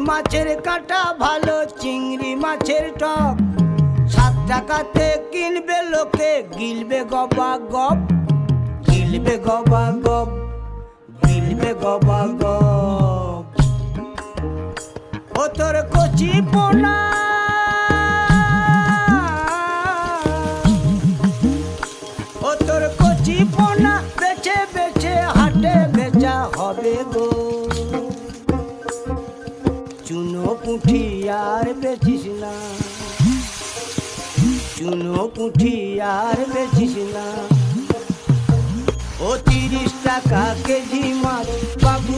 মাছের কাঁটা ভালো চিংড়ি মাছের টক 7 টাকাতে কিনবে লোকে গিলবে গবা গপ গিলবে গবা গপ গিলবে গবা গপ ও তোর কচি পোনা ও তোর কচি পোনা বেচে বেচে হাটে বেচা হবে গো চুনো পুঁঠি আর বেচিস না চুনো পুঁঠি আর বেচিস না ও 30 টাকা কেজি মাছ বাবু